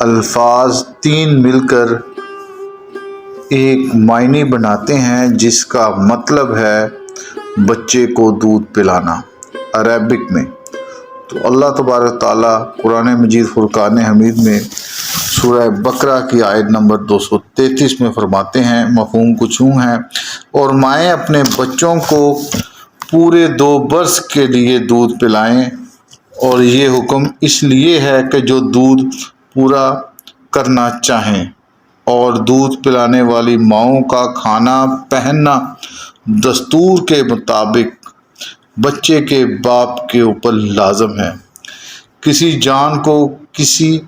الفاظ تین مل کر ایک معنی بناتے ہیں جس کا مطلب ہے بچے کو دودھ پلانا عربک میں۔ تو اللہ تبارک تعالیٰ قرآن مجید فرقان حمید میں سورہ بقرہ کی آیت نمبر 233 میں فرماتے ہیں، مفہوم کچھ یوں ہے، اور مائیں اپنے بچوں کو پورے 2 برس کے لیے دودھ پلائیں، اور یہ حکم اس لیے ہے کہ جو دودھ پورا کرنا چاہیں، اور دودھ پلانے والی ماؤں کا کھانا پہننا دستور کے مطابق بچے کے باپ کے اوپر لازم ہے۔ کسی جان کو کسی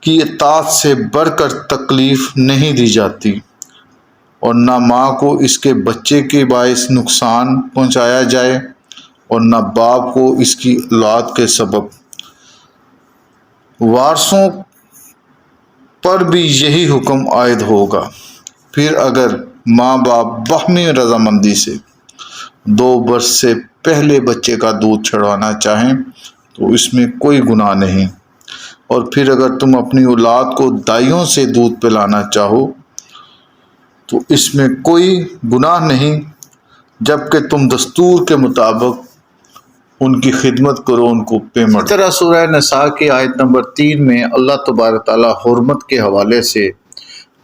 کی اطاعت سے بڑھ کر تکلیف نہیں دی جاتی، اور نہ ماں کو اس کے بچے کے باعث نقصان پہنچایا جائے، اور نہ باپ کو اس کی اولاد کے سبب۔ وارثوں پر بھی یہی حکم عائد ہوگا۔ پھر اگر ماں باپ باہمی رضامندی سے 2 برس سے پہلے بچے کا دودھ چھڑوانا چاہیں تو اس میں کوئی گناہ نہیں، اور پھر اگر تم اپنی اولاد کو دائیوں سے دودھ پلانا چاہو تو اس میں کوئی گناہ نہیں، جبکہ تم دستور کے مطابق ان کی خدمت کرو، ان کو پیمنٹ۔ اس طرح سورہ نساء کی آیت نمبر 3 میں اللہ تبارک تعالیٰ حرمت کے حوالے سے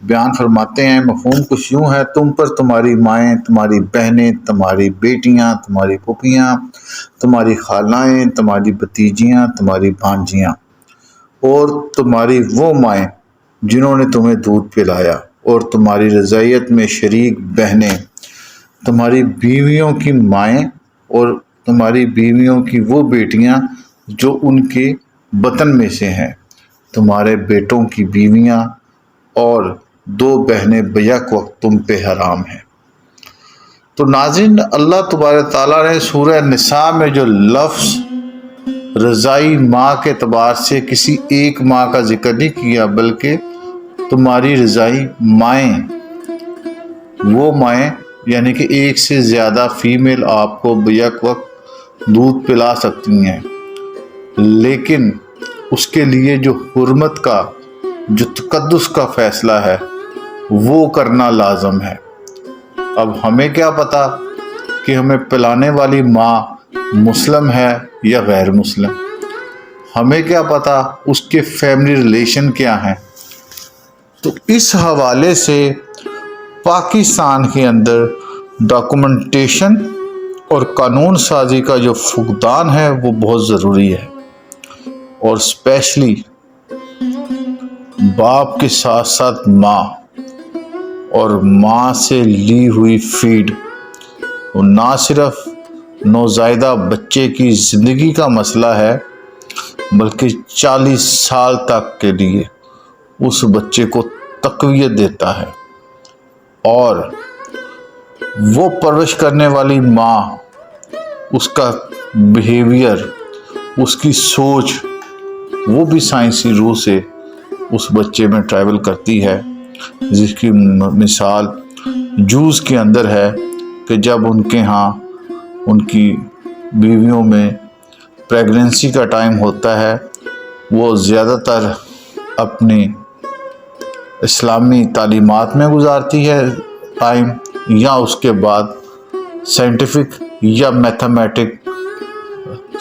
بیان فرماتے ہیں، مفہوم کچھ یوں ہے، تم پر تمہاری مائیں، تمہاری بہنیں، تمہاری بیٹیاں، تمہاری پھوپھیاں، تمہاری خالائیں، تمہاری بھتیجیاں، تمہاری بھانجیاں، اور تمہاری وہ مائیں جنہوں نے تمہیں دودھ پلایا، اور تمہاری رضاعیت میں شریک بہنیں، تمہاری بیویوں کی مائیں، اور تمہاری بیویوں کی وہ بیٹیاں جو ان کے بطن میں سے ہیں، تمہارے بیٹوں کی بیویاں، اور 2 بہنیں بیک وقت تم پہ حرام ہیں۔ تو ناظرین، اللہ تبارک تعالیٰ نے سورہ نساء میں جو لفظ رضائی ماں کے اعتبار سے کسی ایک ماں کا ذکر نہیں کیا، بلکہ تمہاری رضائی مائیں، وہ مائیں یعنی کہ ایک سے زیادہ فیمیل آپ کو بیک وقت دودھ پلا سکتی ہیں، لیکن اس کے لیے جو حرمت کا، جو تقدس کا فیصلہ ہے وہ کرنا لازم ہے۔ اب ہمیں کیا پتا کہ ہمیں پلانے والی ماں مسلم ہے یا غیر مسلم، ہمیں کیا پتا اس کے فیملی ریلیشن کیا ہیں۔ تو اس حوالے سے پاکستان کے اندر ڈاکومنٹیشن اور قانون سازی کا جو فقدان ہے وہ بہت ضروری ہے، اور اسپیشلی باپ کے ساتھ ساتھ ماں، اور ماں سے لی ہوئی فیڈ، وہ نہ صرف نوزائیدہ بچے کی زندگی کا مسئلہ ہے بلکہ 40 سال تک کے لیے اس بچے کو تقویت دیتا ہے، اور وہ پرورش کرنے والی ماں، اس کا بیہیویئر، اس کی سوچ، وہ بھی سائنسی روح سے اس بچے میں ٹریول کرتی ہے، جس کی مثال جوز کے اندر ہے کہ جب ان کے ہاں ان کی بیویوں میں پریگننسی کا ٹائم ہوتا ہے، وہ زیادہ تر اپنی اسلامی تعلیمات میں گزارتی ہے ٹائم، یا اس کے بعد سائنٹیفک یا میتھمیٹک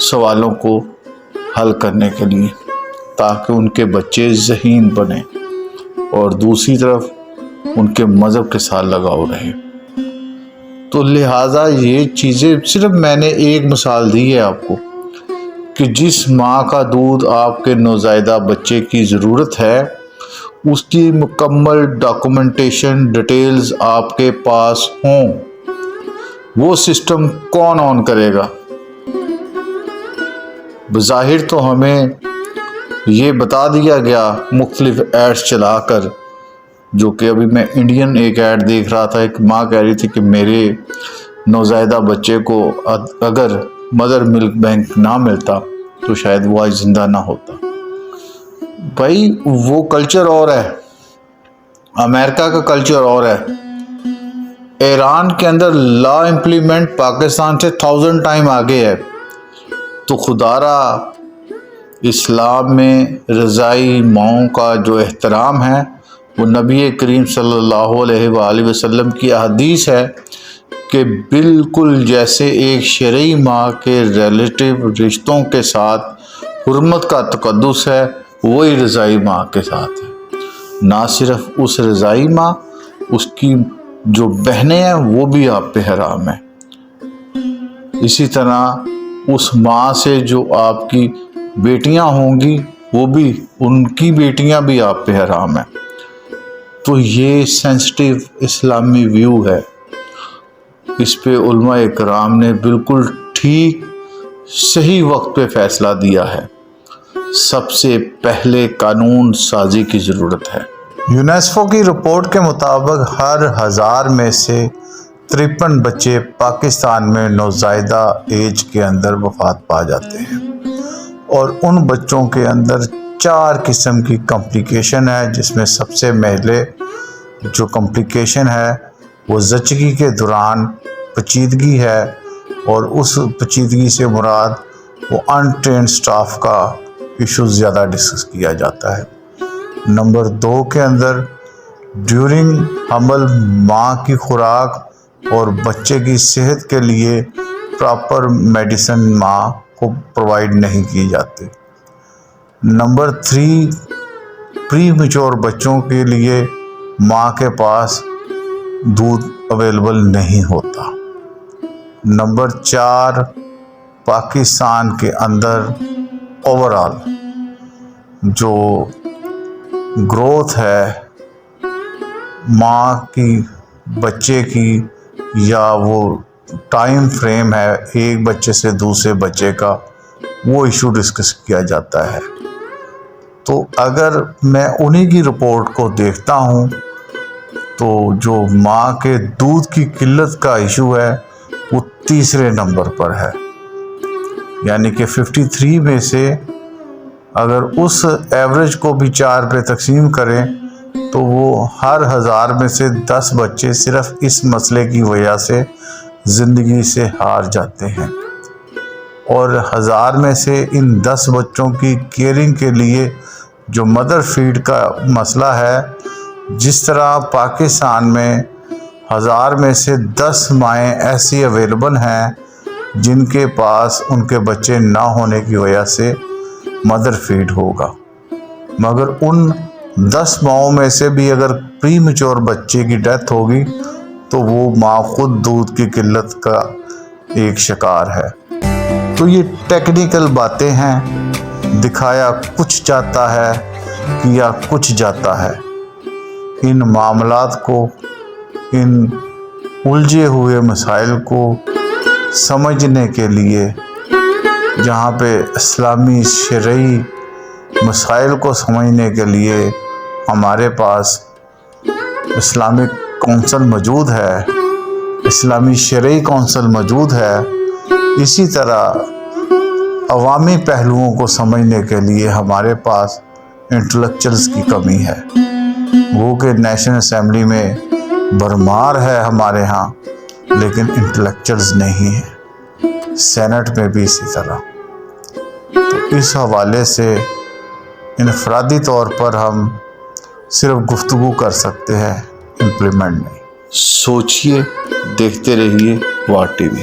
سوالوں کو حل کرنے کے لیے، تاکہ ان کے بچے ذہین بنیں اور دوسری طرف ان کے مذہب کے ساتھ لگاؤ رہے۔ تو لہٰذا یہ چیزیں صرف میں نے ایک مثال دی ہے آپ کو کہ جس ماں کا دودھ آپ کے نوزائیدہ بچے کی ضرورت ہے، اس کی مکمل ڈاکومنٹیشن ڈیٹیلز آپ کے پاس ہوں۔ وہ سسٹم کون آن کرے گا؟ بظاہر تو ہمیں یہ بتا دیا گیا مختلف ایڈز چلا کر، جو کہ ابھی میں انڈین ایک ایڈ دیکھ رہا تھا، ایک ماں کہہ رہی تھی کہ میرے نوزائیدہ بچے کو اگر مدر ملک بینک نہ ملتا تو شاید وہ آج زندہ نہ ہوتا۔ بھائی وہ کلچر اور ہے، امریکہ کا کلچر اور ہے۔ ایران کے اندر لا امپلیمنٹ پاکستان سے 1000 ٹائم آگے ہے۔ تو خدا را اسلام میں رضائی ماؤں کا جو احترام ہے وہ نبی کریم صلی اللہ علیہ وآلہ وسلم کی احادیث ہے کہ بالکل جیسے ایک شرعی ماں کے ریلیٹیو رشتوں کے ساتھ حرمت کا تقدس ہے، وہی رضائی ماں کے ساتھ ہے۔ نہ صرف اس رضائی ماں، اس کی جو بہنیں ہیں وہ بھی آپ پہ حرام ہیں۔ اسی طرح اس ماں سے جو آپ کی بیٹیاں ہوں گی وہ بھی، ان کی بیٹیاں بھی آپ پہ حرام ہیں۔ تو یہ سینسٹیو اسلامی ویو ہے، اس پہ علماء اکرام نے بالکل ٹھیک صحیح وقت پہ فیصلہ دیا ہے۔ سب سے پہلے قانون سازی کی ضرورت ہے۔ یونیسکو کی رپورٹ کے مطابق ہر 1000 میں سے 53 بچے پاکستان میں نوزائیدہ ایج کے اندر وفات پا جاتے ہیں، اور ان بچوں کے اندر 4 قسم کی کمپلیکیشن ہے، جس میں سب سے پہلے جو کمپلیکیشن ہے وہ زچگی کے دوران پیچیدگی ہے، اور اس پیچیدگی سے مراد وہ انٹرینڈ سٹاف کا ایشو زیادہ ڈسکس کیا جاتا ہے۔ نمبر 2 کے اندر ڈیورنگ حمل ماں کی خوراک اور بچے کی صحت کے لیے پراپر میڈیسن ماں کو پرووائڈ نہیں کی جاتی۔ نمبر 3 پری میچور بچوں کے لیے ماں کے پاس دودھ اویلیبل نہیں ہوتا۔ نمبر 4 پاکستان کے اندر اوورآل جو گروتھ ہے ماں کی بچے کی، یا وہ ٹائم فریم ہے ایک بچے سے دوسرے بچے کا، وہ ایشو ڈسکس کیا جاتا ہے۔ تو اگر میں انہی کی رپورٹ کو دیکھتا ہوں تو جو ماں کے دودھ کی قلت کا ایشو ہے وہ 3 نمبر پر ہے، یعنی کہ 53 میں سے اگر اس ایوریج کو بھی 4 پہ تقسیم کریں تو وہ ہر 1000 میں سے 10 بچے صرف اس مسئلے کی وجہ سے زندگی سے ہار جاتے ہیں، اور 1000 میں سے ان 10 بچوں کی کیئرنگ کے لیے جو مدر فیڈ کا مسئلہ ہے، جس طرح پاکستان میں 1000 میں سے 10 مائیں ایسی اویلیبل ہیں جن کے پاس ان کے بچے نہ ہونے کی وجہ سے مدر فیڈ ہوگا، مگر ان 10 ماؤں میں سے بھی اگر پری میچور بچے کی ڈیتھ ہوگی تو وہ ماں خود دودھ کی قلت کا ایک شکار ہے۔ تو یہ ٹیکنیکل باتیں ہیں، دکھایا کچھ جاتا ہے، کیا کچھ جاتا ہے۔ ان معاملات کو، ان الجھے ہوئے مسائل کو سمجھنے کے لیے، جہاں پہ اسلامی شرعی مسائل کو سمجھنے کے لیے ہمارے پاس اسلامک کونسل موجود ہے، اسلامی شرعی کونسل موجود ہے، اسی طرح عوامی پہلوؤں کو سمجھنے کے لیے ہمارے پاس انٹلیکچوئلز کی کمی ہے۔ وہ کہ نیشنل اسمبلی میں بھرمار ہے ہمارے ہاں، لیکن انٹلیکچوئلز نہیں ہیں، سینٹ میں بھی اسی طرح۔ تو اس حوالے سے انفرادی طور پر ہم صرف گفتگو کر سکتے ہیں، امپلیمنٹ نہیں۔ سوچئے، دیکھتے رہیے واٹ ٹی وی۔